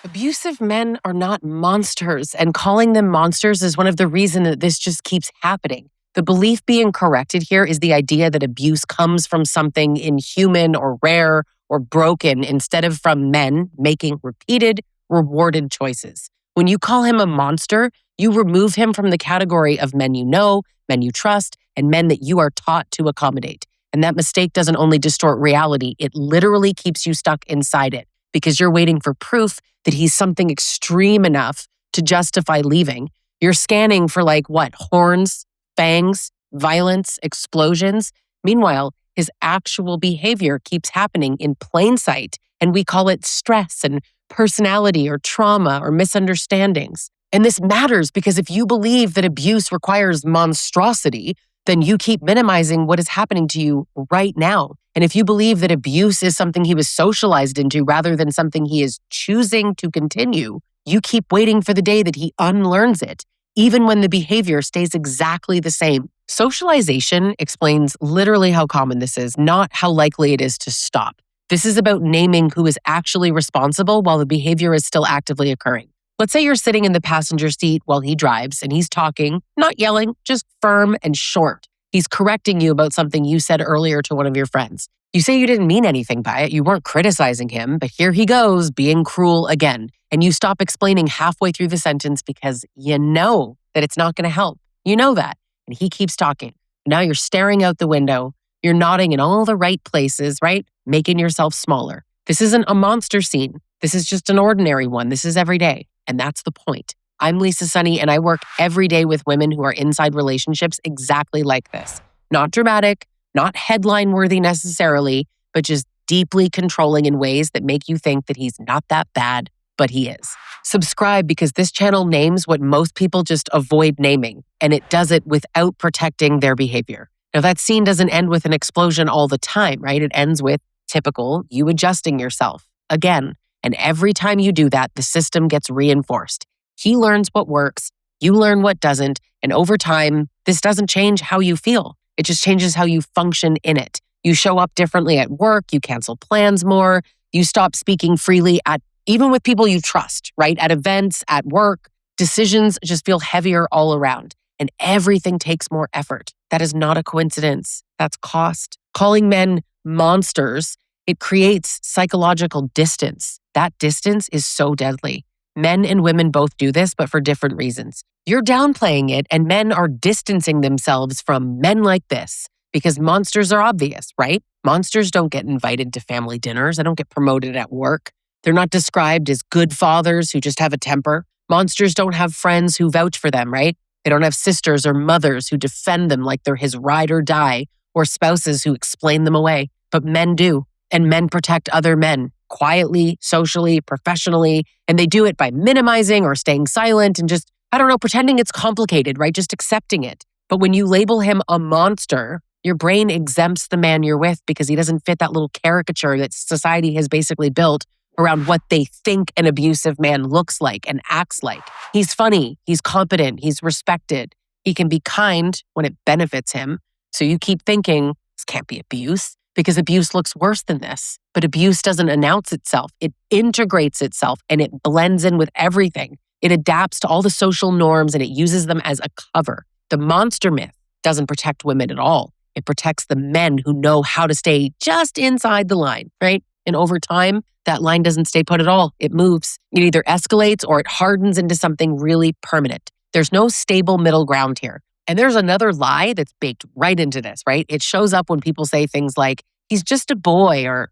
Abusive men are not monsters, and calling them monsters is one of the reasons that this just keeps happening. The belief being corrected here is the idea that abuse comes from something inhuman or rare or broken instead of from men making repeated, rewarded choices. When you call him a monster, you remove him from the category of men you know, men you trust, and men that you are taught to accommodate. And that mistake doesn't only distort reality, it literally keeps you stuck inside it because you're waiting for proof that he's something extreme enough to justify leaving. You're scanning for horns, fangs, violence, explosions. Meanwhile, his actual behavior keeps happening in plain sight, and we call it stress and personality or trauma or misunderstandings. And this matters because if you believe that abuse requires monstrosity, then you keep minimizing what is happening to you right now. And if you believe that abuse is something he was socialized into rather than something he is choosing to continue, you keep waiting for the day that he unlearns it, even when the behavior stays exactly the same. Socialization explains literally how common this is, not how likely it is to stop. This is about naming who is actually responsible while the behavior is still actively occurring. Let's say you're sitting in the passenger seat while he drives and he's talking, not yelling, just firm and short. He's correcting you about something you said earlier to one of your friends. You say you didn't mean anything by it, you weren't criticizing him, but here he goes, being cruel again. And you stop explaining halfway through the sentence because you know that it's not going to help. You know that. And he keeps talking. Now you're staring out the window. You're nodding in all the right places, right? Making yourself smaller. This isn't a monster scene. This is just an ordinary one. This is every day. And that's the point. I'm Lisa Sonni, and I work every day with women who are inside relationships exactly like this. Not dramatic, not headline worthy necessarily, but just deeply controlling in ways that make you think that he's not that bad, but he is. Subscribe because this channel names what most people just avoid naming, and it does it without protecting their behavior. Now, that scene doesn't end with an explosion all the time, right? It ends with typical you adjusting yourself again. And every time you do that, the system gets reinforced. He learns what works, you learn what doesn't, and over time, this doesn't change how you feel. It just changes how you function in it. You show up differently at work, you cancel plans more, you stop speaking freely even with people you trust, right? At events, at work, decisions just feel heavier all around, and everything takes more effort. That is not a coincidence. That's cost. Calling men monsters, it creates psychological distance. That distance is so deadly. Men and women both do this, but for different reasons. You're downplaying it, and men are distancing themselves from men like this because monsters are obvious, right? Monsters don't get invited to family dinners. They don't get promoted at work. They're not described as good fathers who just have a temper. Monsters don't have friends who vouch for them, right? They don't have sisters or mothers who defend them like they're his ride or die, or spouses who explain them away. But men do, and men protect other men. Quietly, socially, professionally, and they do it by minimizing or staying silent and just, pretending it's complicated, right? Just accepting it. But when you label him a monster, your brain exempts the man you're with because he doesn't fit that little caricature that society has basically built around what they think an abusive man looks like and acts like. He's funny, he's competent, he's respected. He can be kind when it benefits him. So you keep thinking, this can't be abuse, because abuse looks worse than this. But abuse doesn't announce itself. It integrates itself and it blends in with everything. It adapts to all the social norms and it uses them as a cover. The monster myth doesn't protect women at all. It protects the men who know how to stay just inside the line, right? And over time, that line doesn't stay put at all. It moves. It either escalates or it hardens into something really permanent. There's no stable middle ground here. And there's another lie that's baked right into this, right? It shows up when people say things like, he's just a boy, or,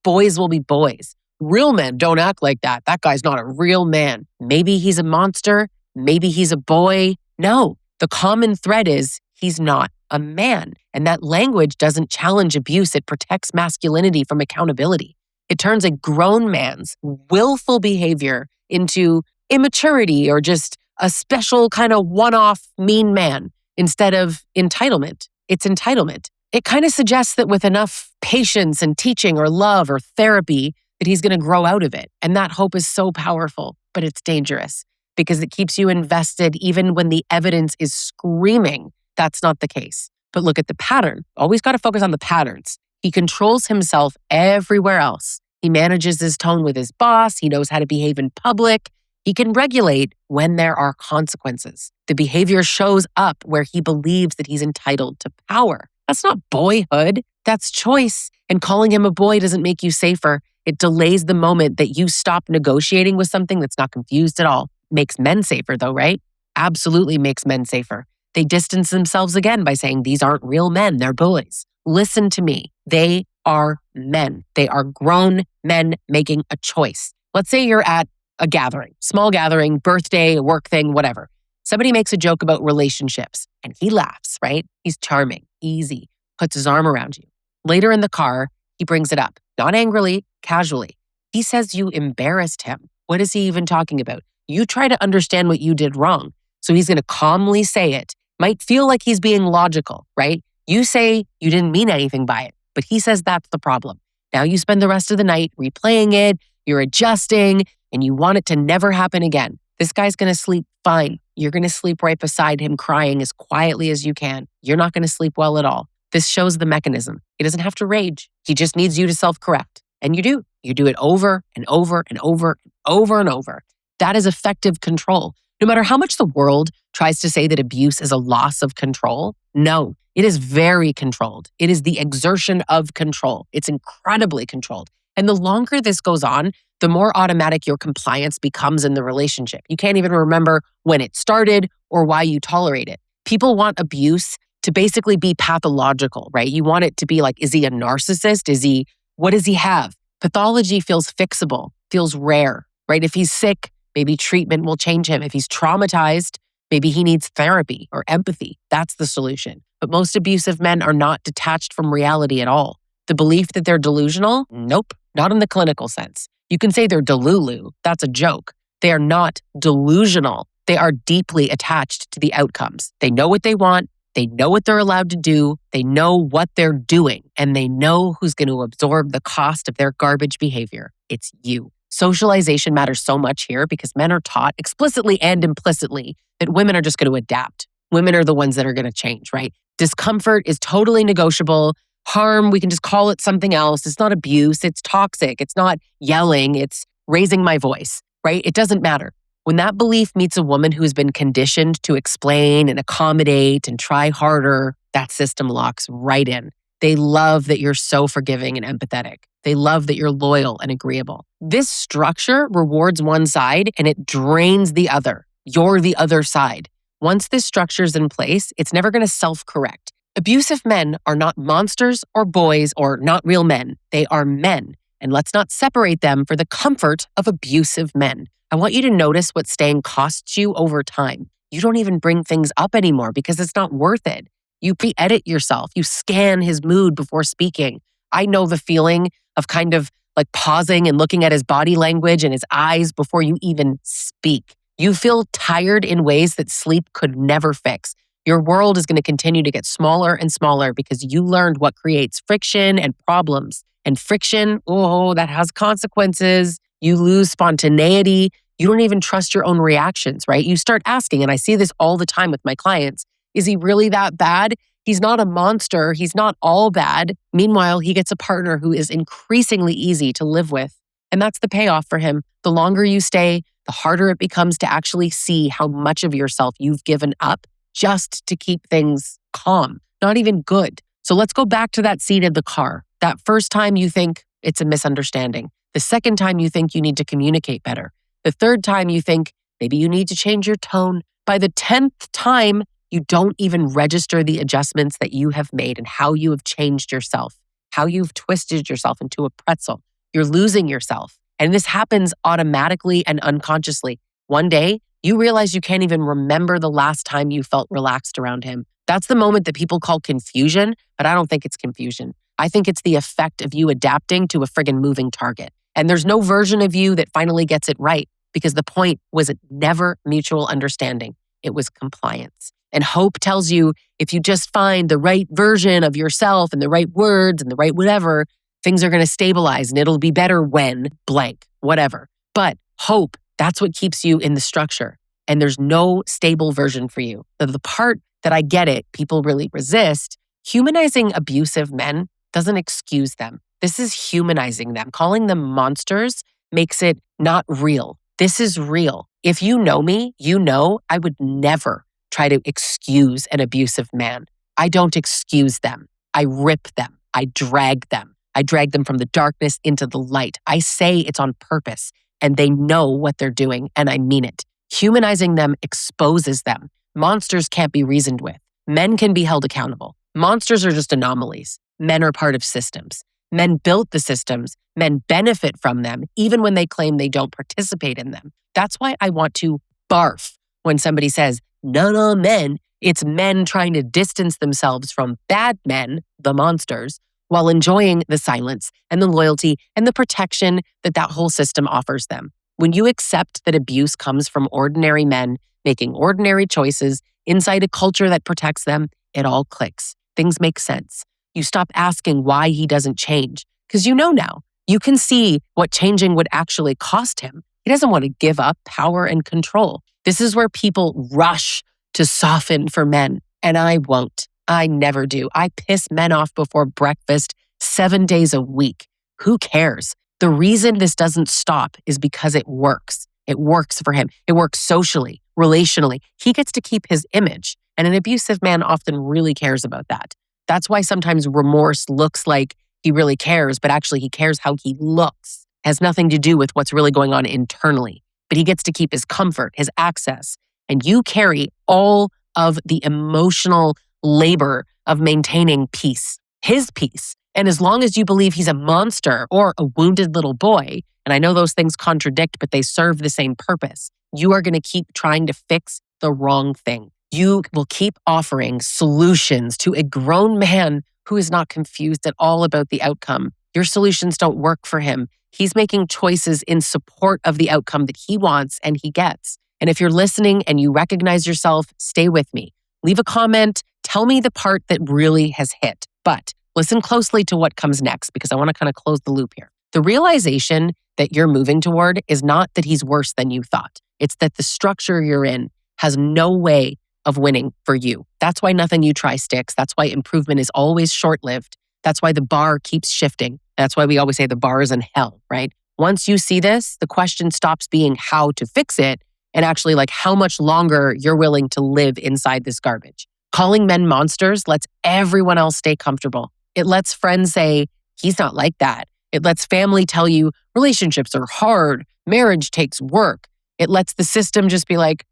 boys will be boys. Real men don't act like that. That guy's not a real man. Maybe he's a monster. Maybe he's a boy. No, the common thread is he's not a man. And that language doesn't challenge abuse. It protects masculinity from accountability. It turns a grown man's willful behavior into immaturity or just a special kind of one-off mean man instead of entitlement. It's entitlement. It kind of suggests that with enough patience and teaching or love or therapy, that he's going to grow out of it. And that hope is so powerful, but it's dangerous because it keeps you invested even when the evidence is screaming that's not the case. But look at the pattern. Always got to focus on the patterns. He controls himself everywhere else. He manages his tone with his boss. He knows how to behave in public. He can regulate when there are consequences. The behavior shows up where he believes that he's entitled to power. That's not boyhood. That's choice. And calling him a boy doesn't make you safer. It delays the moment that you stop negotiating with something that's not confused at all. Makes men safer though, right? Absolutely makes men safer. They distance themselves again by saying these aren't real men, they're boys. Listen to me. They are men. They are grown men making a choice. Let's say you're at a gathering, small gathering, birthday, a work thing, whatever. Somebody makes a joke about relationships and he laughs, right? He's charming, easy, puts his arm around you. Later in the car, he brings it up, not angrily, casually. He says you embarrassed him. What is he even talking about? You try to understand what you did wrong. So he's going to calmly say it. Might feel like he's being logical, right? You say you didn't mean anything by it, but he says that's the problem. Now you spend the rest of the night replaying it, you're adjusting, and you want it to never happen again. This guy's going to sleep fine. You're going to sleep right beside him, crying as quietly as you can. You're not going to sleep well at all. This shows the mechanism. He doesn't have to rage. He just needs you to self-correct. And you do. You do it over and over and over and over and over. That is effective control. No matter how much the world tries to say that abuse is a loss of control, no, it is very controlled. It is the exertion of control. It's incredibly controlled. And the longer this goes on, the more automatic your compliance becomes in the relationship. You can't even remember when it started or why you tolerate it. People want abuse to basically be pathological, right? You want it to be like, is he a narcissist? What does he have? Pathology feels fixable, feels rare, right? If he's sick, maybe treatment will change him. If he's traumatized, maybe he needs therapy or empathy. That's the solution. But most abusive men are not detached from reality at all. The belief that they're delusional? Nope, not in the clinical sense. You can say they're delulu. That's a joke. They are not delusional. They are deeply attached to the outcomes. They know what they want. They know what they're allowed to do. They know what they're doing. And they know who's going to absorb the cost of their garbage behavior. It's you. Socialization matters so much here because men are taught explicitly and implicitly that women are just going to adapt. Women are the ones that are going to change, right? Discomfort is totally negotiable. Harm, we can just call it something else. It's not abuse. It's toxic. It's not yelling. It's raising my voice, right? It doesn't matter. When that belief meets a woman who's been conditioned to explain and accommodate and try harder, that system locks right in. They love that you're so forgiving and empathetic. They love that you're loyal and agreeable. This structure rewards one side and it drains the other. You're the other side. Once this structure is in place, it's never going to self-correct. Abusive men are not monsters or boys or not real men. They are men. And let's not separate them for the comfort of abusive men. I want you to notice what staying costs you over time. You don't even bring things up anymore because it's not worth it. You pre-edit yourself. You scan his mood before speaking. I know the feeling of kind of like pausing and looking at his body language and his eyes before you even speak. You feel tired in ways that sleep could never fix. Your world is going to continue to get smaller and smaller because you learned what creates friction and problems. And friction, that has consequences. You lose spontaneity. You don't even trust your own reactions, right? You start asking, and I see this all the time with my clients, is he really that bad? He's not a monster. He's not all bad. Meanwhile, he gets a partner who is increasingly easy to live with. And that's the payoff for him. The longer you stay, the harder it becomes to actually see how much of yourself you've given up just to keep things calm, not even good. So let's go back to that scene in the car. That first time you think it's a misunderstanding. The second time you think you need to communicate better. The third time you think maybe you need to change your tone. By the 10th time, you don't even register the adjustments that you have made and how you have changed yourself, how you've twisted yourself into a pretzel. You're losing yourself. And this happens automatically and unconsciously. One day, you realize you can't even remember the last time you felt relaxed around him. That's the moment that people call confusion, but I don't think it's confusion. I think it's the effect of you adapting to a friggin' moving target. And there's no version of you that finally gets it right because the point was never mutual understanding. It was compliance. And hope tells you if you just find the right version of yourself and the right words and the right whatever, things are going to stabilize and it'll be better when blank, whatever. But hope, that's what keeps you in the structure. And there's no stable version for you. The part that I get it, people really resist, humanizing abusive men doesn't excuse them. This is humanizing them. Calling them monsters makes it not real. This is real. If you know me, you know I would never try to excuse an abusive man. I don't excuse them. I rip them. I drag them. I drag them from the darkness into the light. I say it's on purpose, and they know what they're doing, and I mean it. Humanizing them exposes them. Monsters can't be reasoned with. Men can be held accountable. Monsters are just anomalies. Men are part of systems. Men built the systems. Men benefit from them, even when they claim they don't participate in them. That's why I want to barf when somebody says, none are men. It's men trying to distance themselves from bad men, the monsters, while enjoying the silence and the loyalty and the protection that that whole system offers them. When you accept that abuse comes from ordinary men making ordinary choices inside a culture that protects them, it all clicks. Things make sense. You stop asking why he doesn't change, because you know now. You can see what changing would actually cost him. He doesn't want to give up power and control. This is where people rush to soften for men, and I won't. I never do. I piss men off before breakfast 7 days a week. Who cares? The reason this doesn't stop is because it works. It works for him. It works socially, relationally. He gets to keep his image, and an abusive man often really cares about that. That's why sometimes remorse looks like he really cares, but actually he cares how he looks. It has nothing to do with what's really going on internally. But he gets to keep his comfort, his access, and you carry all of the emotional labor of maintaining peace, his peace. And as long as you believe he's a monster or a wounded little boy, and I know those things contradict, but they serve the same purpose, you are going to keep trying to fix the wrong thing. You will keep offering solutions to a grown man who is not confused at all about the outcome. Your solutions don't work for him. He's making choices in support of the outcome that he wants and he gets. And if you're listening and you recognize yourself, stay with me. Leave a comment. Tell me the part that really has hit. But listen closely to what comes next, because I want to kind of close the loop here. The realization that you're moving toward is not that he's worse than you thought. It's that the structure you're in has no way of winning for you. That's why nothing you try sticks. That's why improvement is always short-lived. That's why the bar keeps shifting. That's why we always say the bar is in hell, right? Once you see this, the question stops being how to fix it and actually like how much longer you're willing to live inside this garbage. Calling men monsters lets everyone else stay comfortable. It lets friends say, he's not like that. It lets family tell you relationships are hard, marriage takes work. It lets the system just be like,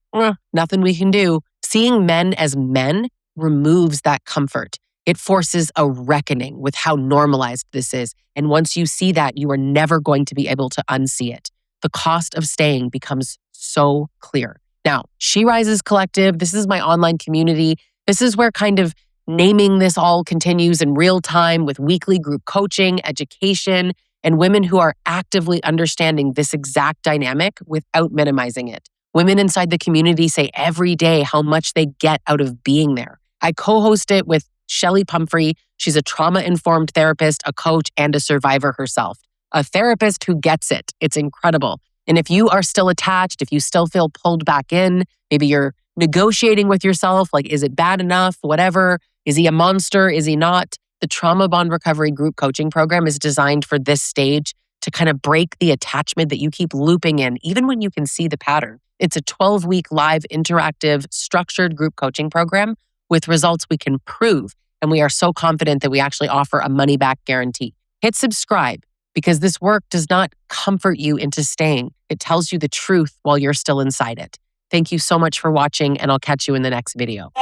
nothing we can do. Seeing men as men removes that comfort. It forces a reckoning with how normalized this is. And once you see that, you are never going to be able to unsee it. The cost of staying becomes so clear. Now, She Rises Collective, this is my online community. This is where kind of naming this all continues in real time with weekly group coaching, education, and women who are actively understanding this exact dynamic without minimizing it. Women inside the community say every day how much they get out of being there. I co-host it with Shelly Pumphrey. She's a trauma-informed therapist, a coach, and a survivor herself. A therapist who gets it. It's incredible. And if you are still attached, if you still feel pulled back in, maybe you're negotiating with yourself, like, is it bad enough? Whatever. Is he a monster? Is he not? The Trauma Bond Recovery Group Coaching Program is designed for this stage to kind of break the attachment that you keep looping in, even when you can see the pattern. It's a 12-week live, interactive, structured group coaching program with results we can prove. And we are so confident that we actually offer a money-back guarantee. Hit subscribe, because this work does not comfort you into staying. It tells you the truth while you're still inside it. Thank you so much for watching, and I'll catch you in the next video.